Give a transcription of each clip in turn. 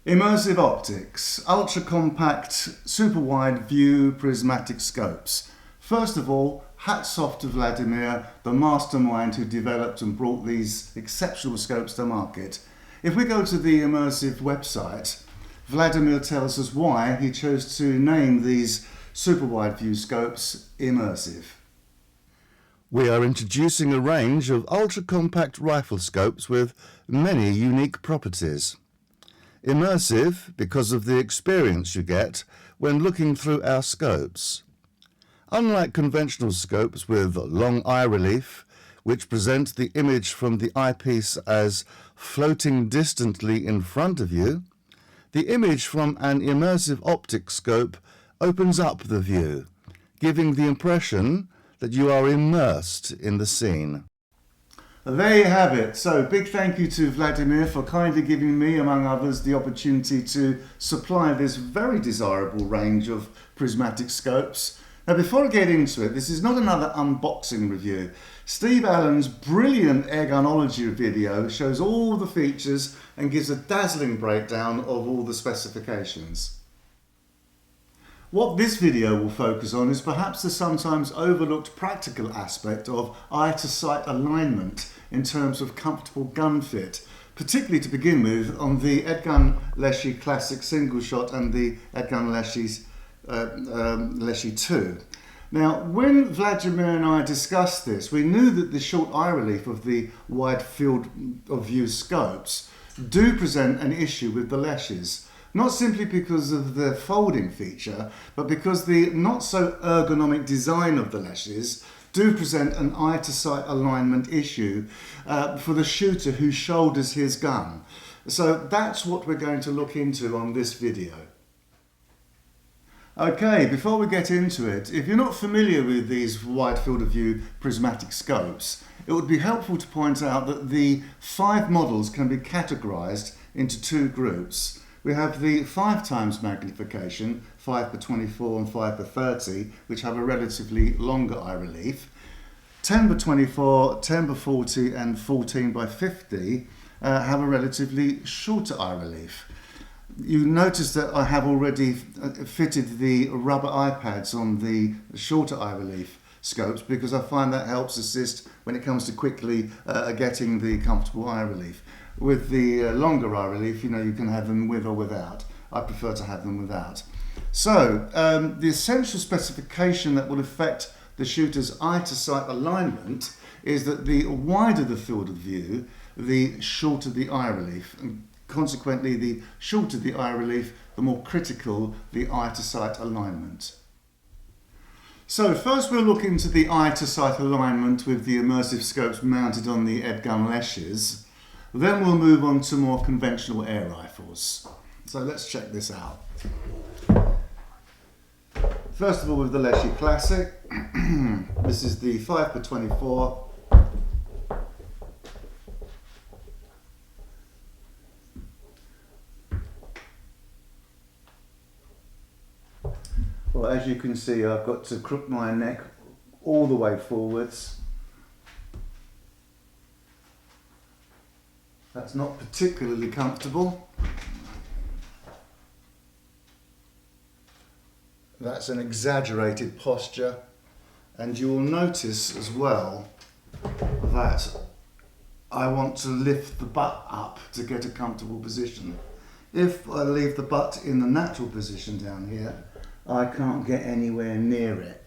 Immersive optics, ultra-compact, super-wide view prismatic scopes. First of all, hats off to Vladimir, the mastermind who developed and brought these exceptional scopes to market. If we go to the Immersive website, Vladimir tells us why he chose to name these super-wide view scopes Immersive. We are introducing a range of ultra-compact rifle scopes with many unique properties. Immersive because of the experience you get when looking through our scopes. Unlike conventional scopes with long eye relief, which present the image from the eyepiece as floating distantly in front of you, the image from an immersive optic scope opens up the view, giving the impression that you are immersed in the scene. There you have it. So big thank you to Vladimir for kindly giving me, among others, the opportunity to supply this very desirable range of prismatic scopes. Now before I get into it, this is not another unboxing review. Steve Allen's brilliant ergonology video shows all the features and gives a dazzling breakdown of all the specifications. What this video will focus on is perhaps the sometimes overlooked practical aspect of eye-to-sight alignment in terms of comfortable gun fit, particularly to begin with on the Edgun Leshiy Classic single shot and the Edgun Leshiys Leshiy 2. Now, when Vladimir and I discussed this, we knew that the short eye relief of the wide field of view scopes do present an issue with the Leshiys. Not simply because of the folding feature, but because the not so ergonomic design of the Leshiys do present an eye-to-sight alignment issue for the shooter who shoulders his gun. So that's what we're going to look into on this video. Okay, before we get into it, if you're not familiar with these wide field of view prismatic scopes, it would be helpful to point out that the 5 models can be categorized into 2 groups. We have the 5 times magnification, 5x24 and 5x30, which have a relatively longer eye relief. 10x24, 10x40 and 14x50 have a relatively shorter eye relief. You notice that I have already fitted the rubber eye pads on the shorter eye relief scopes because I find that helps assist when it comes to quickly getting the comfortable eye relief. With the longer eye relief, you can have them with or without. I prefer to have them without. So, the essential specification that will affect the shooter's eye-to-sight alignment is that the wider the field of view, the shorter the eye relief. And consequently, the shorter the eye relief, the more critical the eye-to-sight alignment. So first we'll look into the eye-to-sight alignment with the immersive scopes mounted on the Edgun Leshiys. Then we'll move on to more conventional air rifles. So let's check this out. First of all, with the Leshiy Classic, this is the 5x24. Well, as you can see, I've got to crook my neck all the way forwards. That's not particularly comfortable. That's an exaggerated posture, and you will notice as well that I want to lift the butt up to get a comfortable position. If I leave the butt in the natural position down here, I can't get anywhere near it.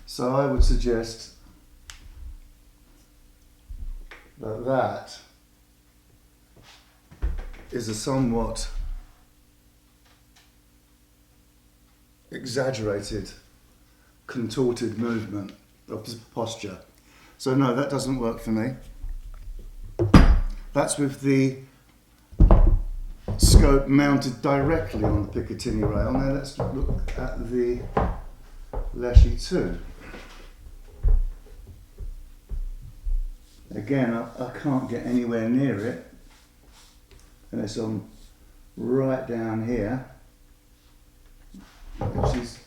So I would suggest that is a somewhat exaggerated, contorted movement of the posture. So no, that doesn't work for me. That's with the scope mounted directly on the Picatinny rail. Now let's look at the Leshiy 2. Again, I can't get anywhere near it unless I'm right down here, which is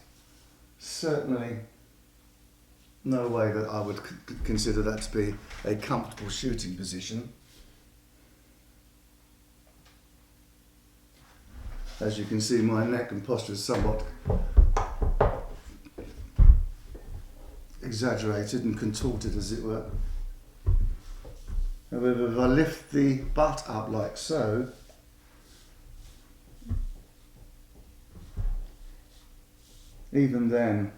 certainly no way that I would consider that to be a comfortable shooting position. As you can see, my neck and posture is somewhat exaggerated and contorted, as it were. However, if I lift the butt up like so, even then,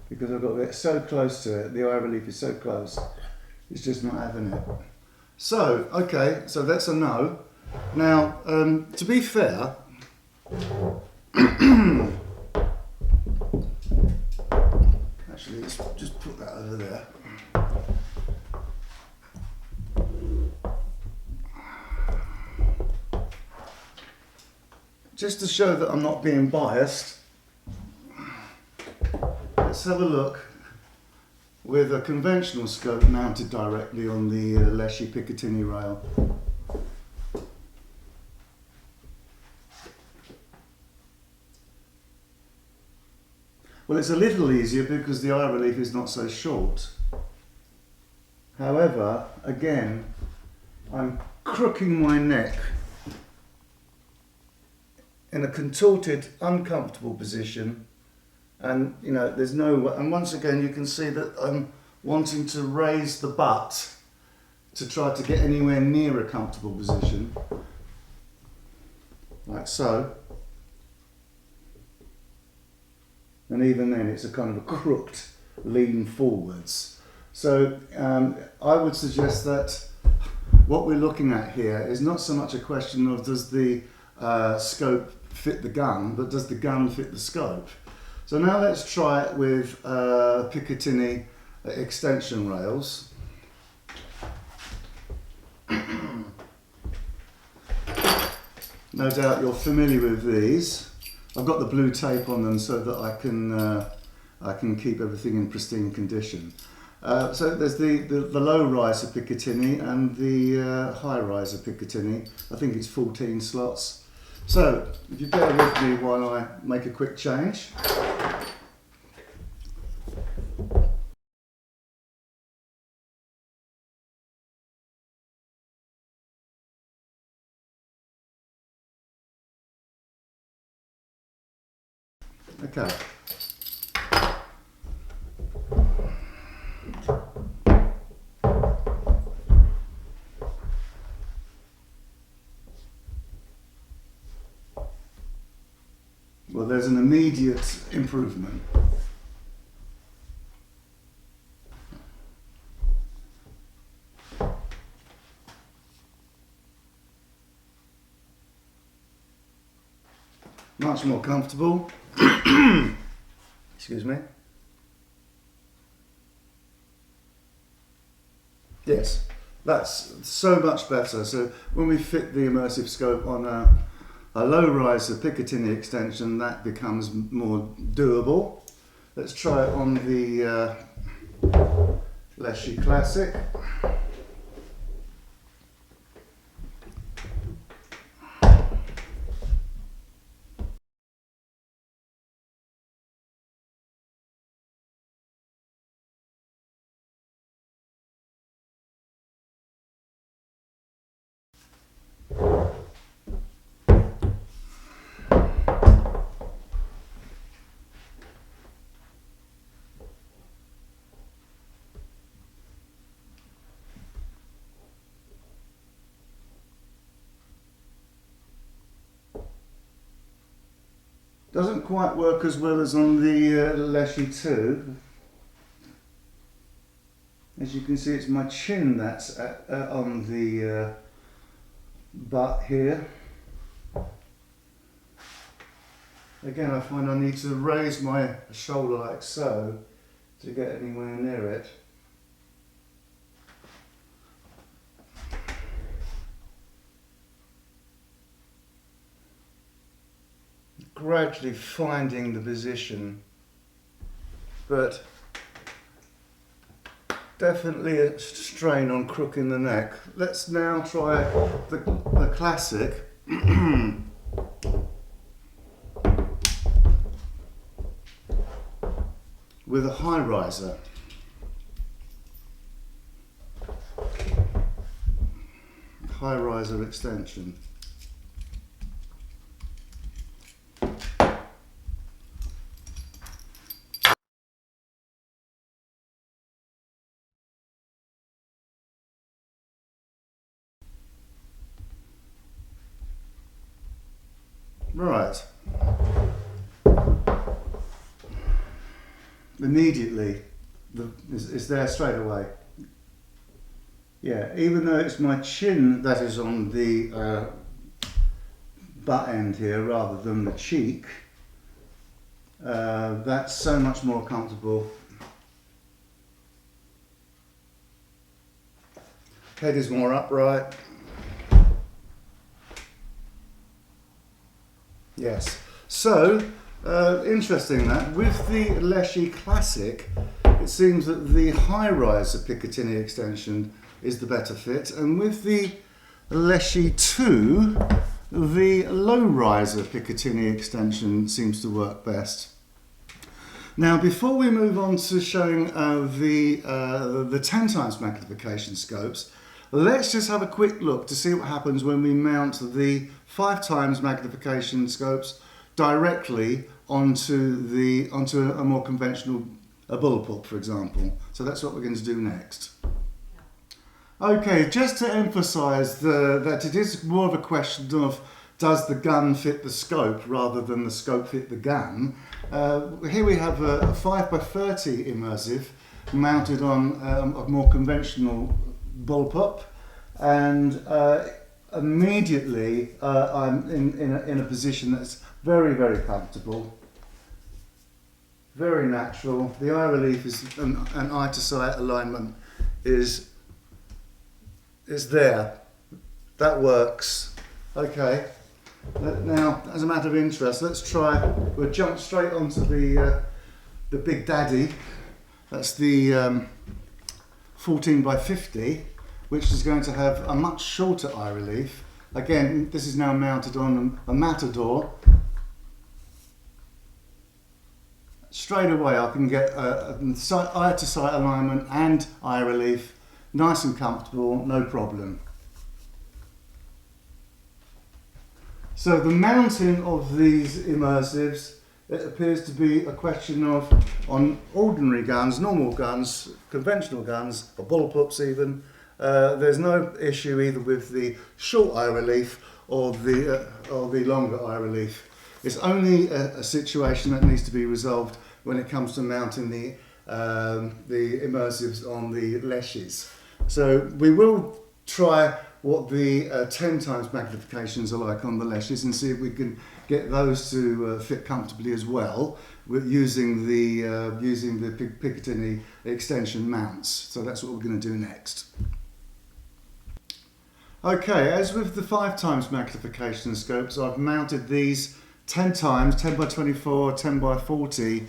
because I've got to get so close to it, the eye relief is so close, it's just not having it. So, okay, so that's a no. Now, to be fair, actually, let's just put that over there. Just to show that I'm not being biased, let's have a look with a conventional scope mounted directly on the Leshies Picatinny rail. Well, it's a little easier because the eye relief is not so short. However, again, I'm crooking my neck in a contorted, uncomfortable position, and you know, there's no, and once again you can see that I'm wanting to raise the butt to try to get anywhere near a comfortable position, like so. And even then it's a kind of a crooked lean forwards. So I would suggest that what we're looking at here is not so much a question of does the scope fit the gun, but does the gun fit the scope? So now let's try it with Picatinny extension rails. No doubt you're familiar with these. I've got the blue tape on them so that I can keep everything in pristine condition. So there's the low riser Picatinny and the high riser Picatinny. I think it's 14 slots. So if you bear with me while I make a quick change. Okay. Well, there's an immediate improvement. Much more comfortable. Excuse me. Yes, that's so much better. So when we fit the immersive scope on a low riser Picatinny extension, that becomes more doable. Let's try it on the Leshies Classic. Doesn't quite work as well as on the Leshies 2. As you can see, it's my chin that's on the butt here. Again, I find I need to raise my shoulder like so to get anywhere near it. Gradually finding the position, but definitely a strain on crooking the neck. Let's now try the Classic. with a high riser. High riser extension. Right. Immediately, it's there straight away. Yeah, even though it's my chin that is on the butt end here rather than the cheek, that's so much more comfortable. Head is more upright. Yes. So, interesting that with the Leshiys Classic, it seems that the high riser Picatinny extension is the better fit, and with the Leshiys 2, the low riser Picatinny extension seems to work best. Now, before we move on to showing the 10 times magnification scopes, let's just have a quick look to see what happens when we mount the 5 times magnification scopes directly onto a more conventional bullpup, for example. So that's what we're going to do next. Okay, just to emphasise that it is more of a question of does the gun fit the scope rather than the scope fit the gun. Here we have a 5x30 immersive mounted on a more conventional bullpup, and immediately I'm in a position that's very, very comfortable, very natural. The eye relief is and eye to sight alignment is there. That works. Okay. Now, as a matter of interest, let's try. We'll jump straight onto the Big Daddy. That's the 14x50, which is going to have a much shorter eye relief. Again, this is now mounted on a Matador. Straight away, I can get eye to sight alignment and eye relief, nice and comfortable, no problem. So the mounting of these immersives, it appears to be a question of, on ordinary guns, normal guns, conventional guns, or bullpups even, there's no issue either with the short eye relief or the longer eye relief. It's only a situation that needs to be resolved when it comes to mounting the immersives on the Leshiys. So we will try what the 10 times magnifications are like on the Leshiys and see if we can get those to fit comfortably as well with using the Picatinny extension mounts. So that's what we're going to do next. Okay, as with the 5 times magnification scopes, I've mounted these 10 times, 10x24, 10x40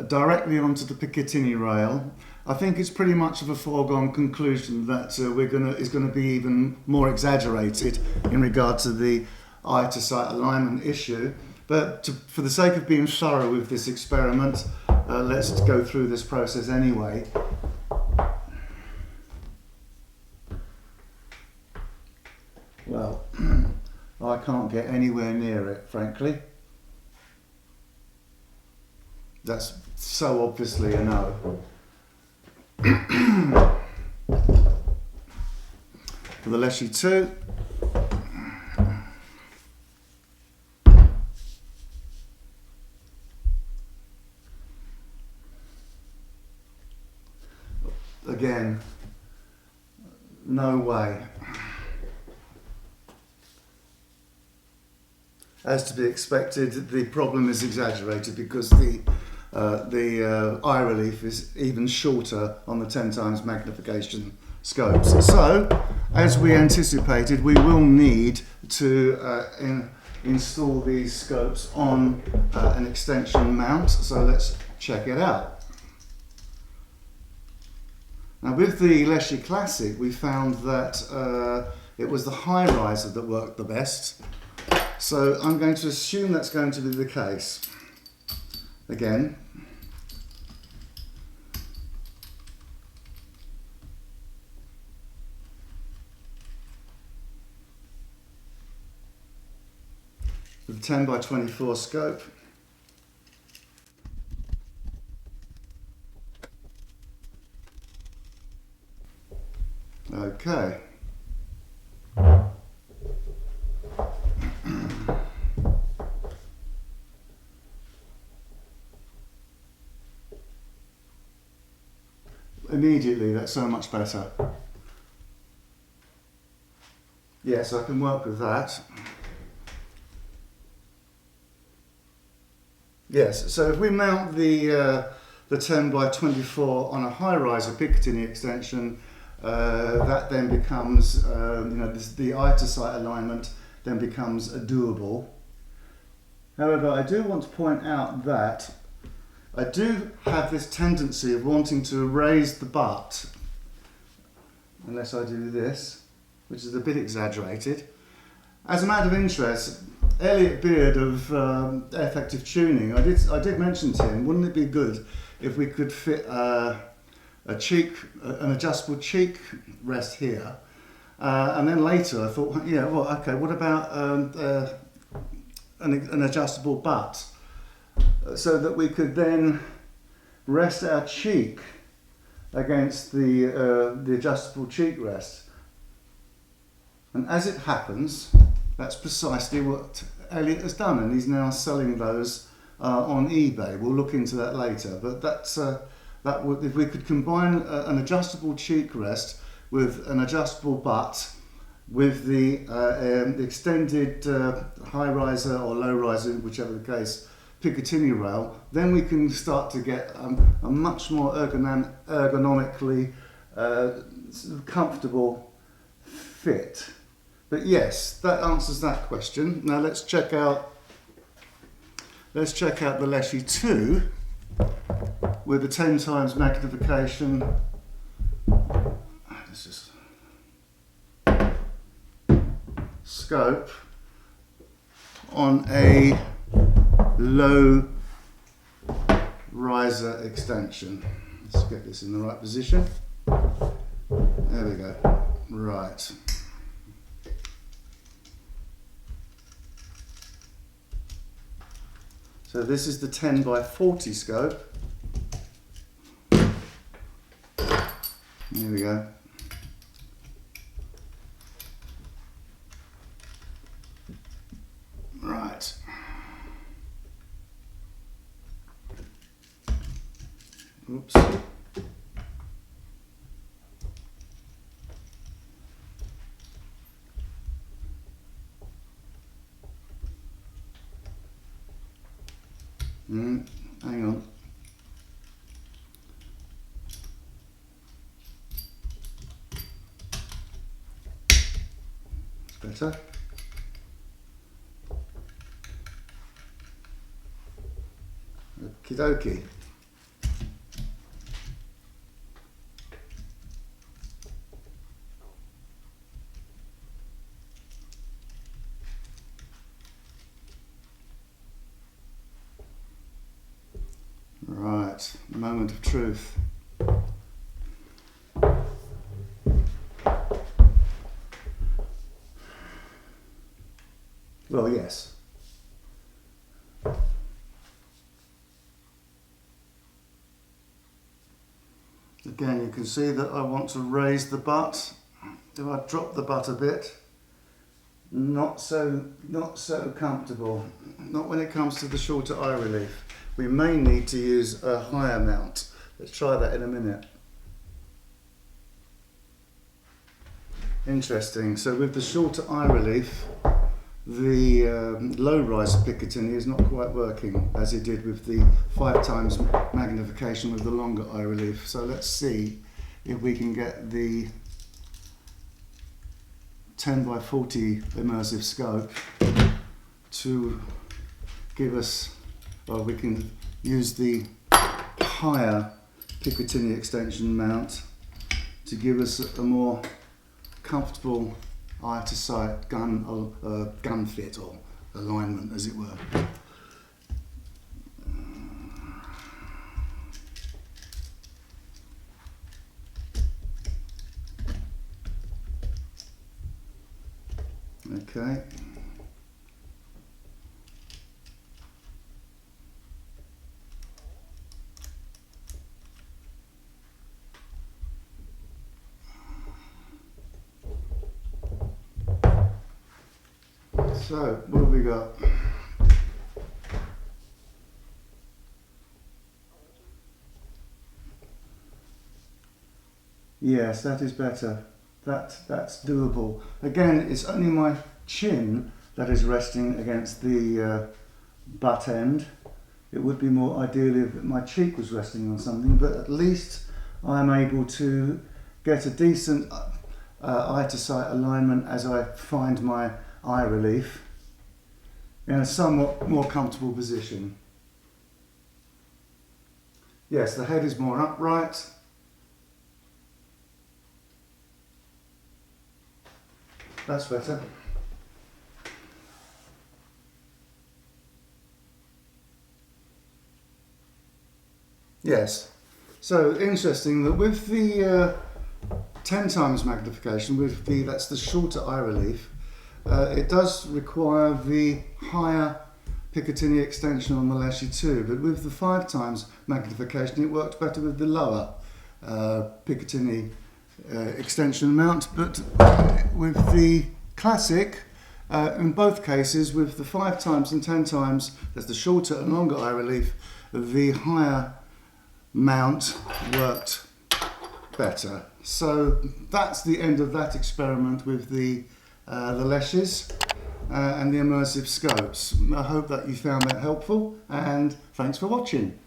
directly onto the Picatinny rail. I think it's pretty much of a foregone conclusion that it's going to be even more exaggerated in regard to the eye to sight alignment issue. But for the sake of being thorough with this experiment, let's go through this process anyway. Well, I can't get anywhere near it, frankly. That's so obviously a no. For the Leshiys 2, again, no way. As to be expected, the problem is exaggerated because the eye relief is even shorter on the 10 times magnification scopes. So, as we anticipated, we will need to install these scopes on an extension mount. So let's check it out. Now, with the Leshiys Classic, we found that it was the high riser that worked the best. So I'm going to assume that's going to be the case. Again, 10 by 24 scope. Okay. Immediately, that's so much better. Yes, I can work with that. Yes, so if we mount the 10 by 24 on a high riser Picatinny extension, that then becomes, the eye to sight alignment then becomes doable. However, I do want to point out that I do have this tendency of wanting to raise the butt, unless I do this, which is a bit exaggerated. As a matter of interest, Elliot Beard of Effective Tuning, I did mention to him, wouldn't it be good if we could fit an adjustable cheek rest here? And then later I thought, yeah, well, okay, what about an adjustable butt? So that we could then rest our cheek against the adjustable cheek rest. And as it happens, that's precisely what Elliot has done, and he's now selling those on eBay. We'll look into that later, but that would, if we could combine an adjustable cheek rest with an adjustable butt, with the extended high riser or low riser, whichever the case, Picatinny rail, then we can start to get a much more ergonomically sort of comfortable fit. But yes, that answers that question. Now let's check out the Leshiys 2 with the 10 times magnification. This is scope on a low riser extension. Let's get this in the right position. There we go. Right. So this is the 10 by 40 scope. Here we go. Right. Oops. Hang on. It's better. Okie dokie. Right, the moment of truth. Well, yes. Again, you can see that I want to raise the butt. Do I drop the butt a bit? Not so comfortable. Not when it comes to the shorter eye relief. We may need to use a higher mount. Let's try that in a minute. Interesting. So with the shorter eye relief, the low riser Picatinny is not quite working as it did with the 5 times magnification with the longer eye relief. So let's see if we can get the 10 by 40 immersive scope to give us, well, we can use the higher Picatinny extension mount to give us a more comfortable eye to sight gun fit or alignment, as it were. Okay. So, what have we got? Yes, that is better. That's doable. Again, it's only my chin that is resting against the butt end. It would be more ideal if my cheek was resting on something, but at least I'm able to get a decent eye to sight alignment as I find my eye relief in a somewhat more comfortable position. Yes, the head is more upright. That's better. Yes. So interesting that with the 10 times magnification, with that's the shorter eye relief, it does require the higher Picatinny extension on the Leshies too, but with the 5 times magnification it worked better with the lower Picatinny extension amount, but with the classic, in both cases, with the 5 times and 10 times, there's the shorter and longer eye relief, the higher mount worked better. So that's the end of that experiment with the Leshiys and the immersive scopes. I hope that you found that helpful, and thanks for watching.